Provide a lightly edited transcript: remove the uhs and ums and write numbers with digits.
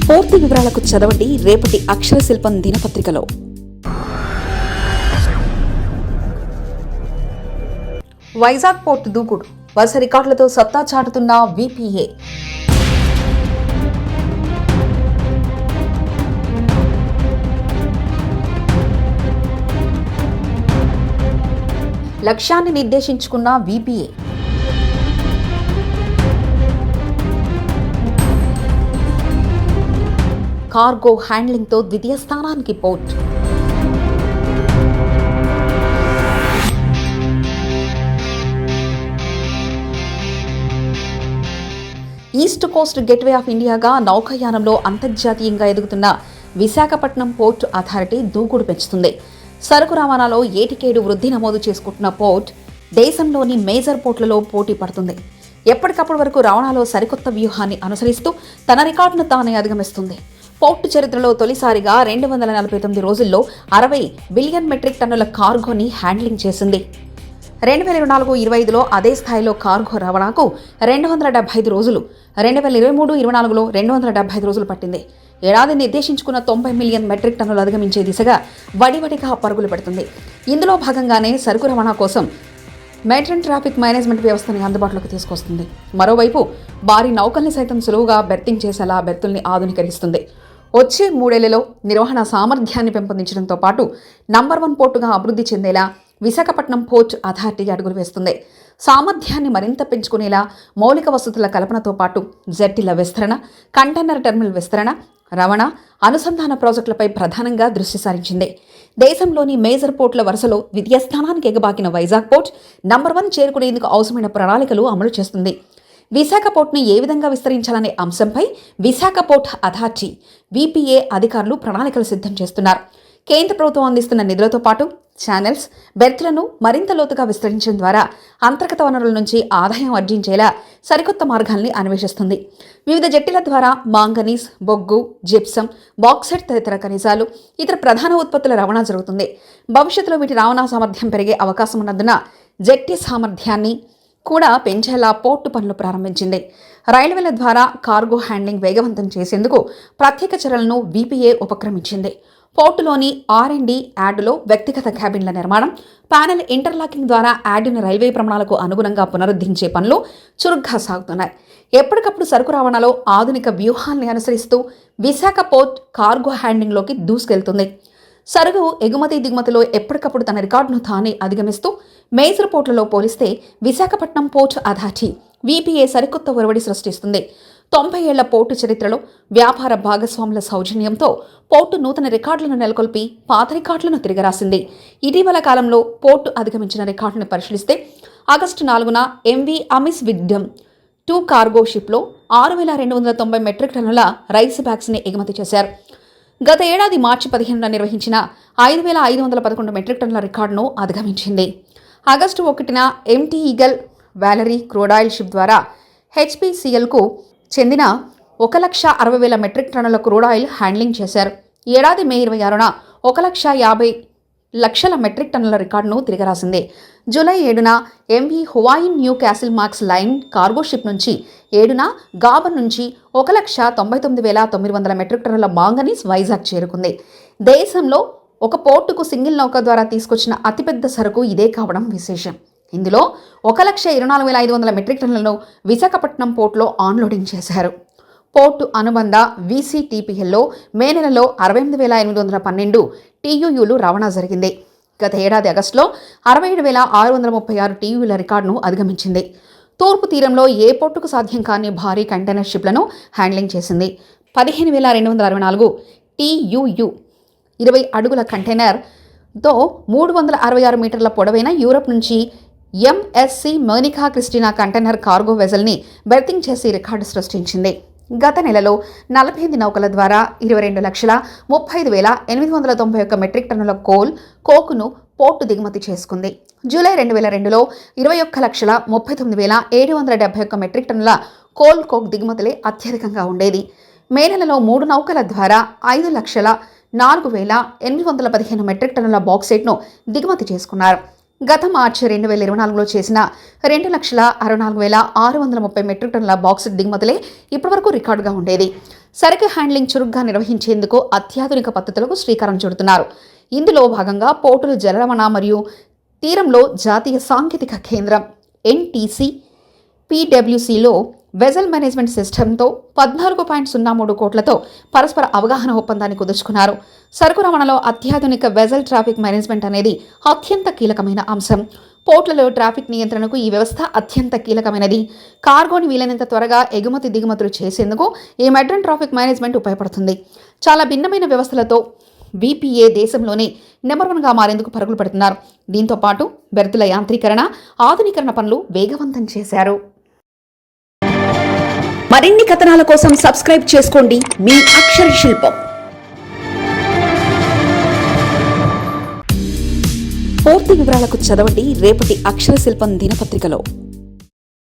పూర్తి వివరాలకు చదవండి రేపటి అక్షర శిల్పం దినపత్రికలో. వైజాగ్ పోర్టు దూకుడు, వరుస రికార్డులతో సత్తా చాటుతున్న వీపీఏ. లక్ష్యాన్ని నిర్దేశించుకున్న వీపీఏ. కార్గో హ్యాండ్లింగ్తో ద్వితీయ స్థానానికి port. East coast gateway of ఇండియాగా నౌకాయానంలో అంతర్జాతీయంగా ఎదుగుతున్న విశాఖపట్నం పోర్టు అథారిటీ దూకుడు పెంచుతుంది. సరుకు రవాణాలో ఏటికేడు వృద్ధి నమోదు చేసుకుంటున్న పోర్ట్ దేశంలోని మేజర్ పోర్టులలో పోటీ పడుతుంది. ఎప్పటికప్పుడు వరకు రవాణాలో సరికొత్త వ్యూహాన్ని అనుసరిస్తూ తన రికార్డును తానే అధిగమిస్తుంది. పోర్టు చరిత్రలో తొలిసారిగా 249 రోజుల్లో 60 బిలియన్ మెట్రిక్ టన్నుల కార్గోని హ్యాండ్లింగ్ చేసింది. 2024-25లో అదే స్థాయిలో కార్గో రవాణాకు 275 రోజులు, 2023-24లో 275 రోజులు పట్టింది. ఏడాది నిర్దేశించుకున్న 90 మిలియన్ మెట్రిక్ టన్నులు అధిగమించే దిశగా వడివడిగా పరుగులు పెడుతుంది. ఇందులో భాగంగానే సరుకు రవాణా కోసం మెరైన్ ట్రాఫిక్ మేనేజ్మెంట్ వ్యవస్థని అందుబాటులోకి తీసుకొస్తుంది. మరోవైపు భారీ నౌకల్ని సైతం సులువుగా బెర్తింగ్ చేసేలా బెర్తుల్ని ఆధునీకరిస్తుంది. వచ్చే 3 ఏళ్లలో నిర్వహణ సామర్థ్యాన్ని పెంపొందించడంతో పాటు నంబర్ 1 పోర్టుగా అభివృద్ధి చెందేలా విశాఖపట్నం పోర్ట్ అథారిటీ అడుగులు వేస్తుంది. సామర్థ్యాన్ని మరింత పెంచుకునేలా మౌలిక వసతుల కల్పనతో పాటు జెట్టీల విస్తరణ, కంటైనర్ టెర్మినల్ విస్తరణ, రవాణా, అనుసంధాన ప్రాజెక్టులపై ప్రధానంగా దృష్టి సారించింది. దేశంలోని మేజర్ పోర్టుల వరుసలో ద్వితీయ స్థానానికి ఎగబాకిన వైజాగ్ పోర్ట్ నంబర్ 1 చేరుకునేందుకు అవసరమైన ప్రణాళికలు అమలు చేస్తుంది. విశాఖ పోర్టును ఏ విధంగా విస్తరించాలనే అంశంపై విశాఖ పోర్ట్ అథారిటీ వీపీఏ అధికారులు ప్రణాళికలు సిద్ధం చేస్తున్నారు. కేంద్ర ప్రభుత్వం అందిస్తున్న నిధులతో పాటు ఛానల్స్, బెర్త్లను మరింత లోతుగా విస్తరించడం ద్వారా అంతర్గత వనరుల నుంచి ఆదాయం ఆర్జించేలా సరికొత్త మార్గాల్ని అన్వేషిస్తుంది. వివిధ జట్టీల ద్వారా మాంగనీస్, బొగ్గు, జిప్సం, బాక్సైట్ తదితర ఖనిజాలు, ఇతర ప్రధాన ఉత్పత్తుల రవాణా జరుగుతుంది. భవిష్యత్తులో వీటి రవాణా సామర్థ్యం పెరిగే అవకాశం ఉన్నందున జెట్టి సామర్థ్యాన్ని కూడా పెంచేలా పోర్టు పనులు ప్రారంభించింది. రైల్వేల ద్వారా కార్గో హ్యాండ్లింగ్ వేగవంతం చేసేందుకు ప్రత్యేక చర్యలను వీపీఏ ఉపక్రమించింది. పోర్టులోని R&D యార్డులో వ్యక్తిగత క్యాబిన్ల నిర్మాణం, ప్యానెల్ ఇంటర్లాకింగ్ ద్వారా యార్డుని రైల్వే ప్రమాణాలకు అనుగుణంగా పునరుద్ధరించే పనులు చురుగ్గా సాగుతున్నాయి. ఎప్పటికప్పుడు సరుకు రవాణాలో ఆధునిక వ్యూహాల్ని అనుసరిస్తూ విశాఖ పోర్ట్ కార్గో హ్యాండ్లింగ్లోకి దూసుకెళ్తుంది. సరుకు ఎగుమతి దిగుమతిలో ఎప్పటికప్పుడు తన రికార్డును తానే అధిగమిస్తూ మేజర్ పోర్టులలో పోలిస్తే విశాఖపట్నం పోర్ట్ అథారిటీ వీపీఏ సరికొత్త ఒరవడి సృష్టిస్తుంది. 90 ఏళ్ల పోర్టు చరిత్రలో వ్యాపార భాగస్వాముల సౌజన్యంతో పోర్టు నూతన రికార్డులను నెలకొల్పి పాత రికార్డులను తిరగరాసింది. ఇటీవల కాలంలో పోర్టు అధిగమించిన రికార్డును పరిశీలిస్తే ఆగస్టు 4న ఎంవీ అమిస్ విడ్డమ్ 2 కార్గో షిప్లో 6,290 మెట్రిక్ టన్నుల రైస్ బ్యాగ్స్ని ఎగుమతి చేశారు. గత ఏడాది మార్చి 15న నిర్వహించిన 5,511 మెట్రిక్ టన్నుల రికార్డును అధిగమించింది. ఆగస్టు 1న MT Eagle Valerie crude oil ship ద్వారా హెచ్పీసీఎల్కు చెందిన 1,60,000 మెట్రిక్ టన్నుల క్రూడాయిల్ హ్యాండ్లింగ్ చేశారు. ఏడాది మే 26న 1,50,000 మెట్రిక్ టన్నుల రికార్డును తిరగరాసింది. జూలై 7న MV Huayin Newcastle Marks line cargo ship నుంచి 7న గాబన్ నుంచి 1,99,900 మెట్రిక్ టన్నుల మాంగనీస్ వైజాగ్ చేరుకుంది. దేశంలో ఒక పోర్టుకు సింగిల్ నౌక ద్వారా తీసుకొచ్చిన అతిపెద్ద సరుకు ఇదే కావడం విశేషం. ఇందులో 1,24,500 మెట్రిక్ టన్నులను విశాఖపట్నం పోర్టులో ఆన్లోడింగ్ చేశారు. పోర్టు అనుబంధ వీసీటీపీఎల్లో మే నెలలో 68,812 టీయూయూలు రవాణా జరిగింది. గత ఏడాది ఆగస్టులో 67,636 టీయూల రికార్డును అధిగమించింది. తూర్పు తీరంలో ఏ పోర్టుకు సాధ్యం కాని భారీ కంటైనర్ షిప్లను హ్యాండ్లింగ్ చేసింది. 15,264 టీయూయు 20 అడుగుల కంటైనర్తో 366 మీటర్ల పొడవైన యూరప్ నుంచి MSC Monica Cristina container cargo వెజల్ని బెర్తింగ్ చేసి రికార్డు సృష్టించింది. గత నెలలో 48 నౌకల ద్వారా 22,35,891 మెట్రిక్ టన్నుల కోకును పోర్టు దిగుమతి చేసుకుంది. జూలై 2002లో 21,39,771 మెట్రిక్ టన్నుల కోక్ దిగుమతులే అత్యధికంగా ఉండేది. మే నెలలో 3 నౌకల ద్వారా 5,04,815 మెట్రిక్ టన్నుల బాక్సైట్ను దిగుమతి చేసుకున్నారు. గత మార్చి 2024లో చేసిన 2,64,630 మెట్రిక్ టన్నుల బాక్సైట్ దిగుమతులే ఇప్పటివరకు రికార్డుగా ఉండేది. సరుకు హ్యాండ్లింగ్ చురుగ్గా నిర్వహించేందుకు అత్యాధునిక పద్ధతులకు శ్రీకారం చుడుతున్నారు. ఇందులో భాగంగా పోర్టులు, జల రవాణా మరియు తీరంలో జాతీయ సాంకేతిక కేంద్రం NTC PWCలో వెజల్ మేనేజ్మెంట్ సిస్టమ్తో 14.03 కోట్లతో పరస్పర అవగాహన ఒప్పందాన్ని కుదుర్చుకున్నారు. సరుకు రవాణాలో అత్యాధునిక వెజల్ ట్రాఫిక్ మేనేజ్మెంట్ అనేది అత్యంత కీలకమైన అంశం. పోర్టులలో ట్రాఫిక్ నియంత్రణకు ఈ వ్యవస్థ అత్యంత కీలకమైనది. కార్గోని వీలైనంత త్వరగా ఎగుమతి దిగుమతులు చేసేందుకు ఈ మెడ్రన్ ట్రాఫిక్ మేనేజ్మెంట్ ఉపయోగపడుతుంది. చాలా భిన్నమైన వ్యవస్థలతో VPA దేశంలోనే నెంబర్ 1గా మారేందుకు పరుగులు పెడుతున్నారు. దీంతో పాటు బెర్తుల యాంత్రీకరణ, ఆధునీకరణ పనులు వేగవంతం చేశారు. మరిన్ని కథనాల కోసం సబ్స్క్రైబ్ చేసుకోండి మీ అక్షర శిల్పం. పూర్తి వివరాలకు చదవండి రేపటి అక్షర శిల్పం దినపత్రికలో.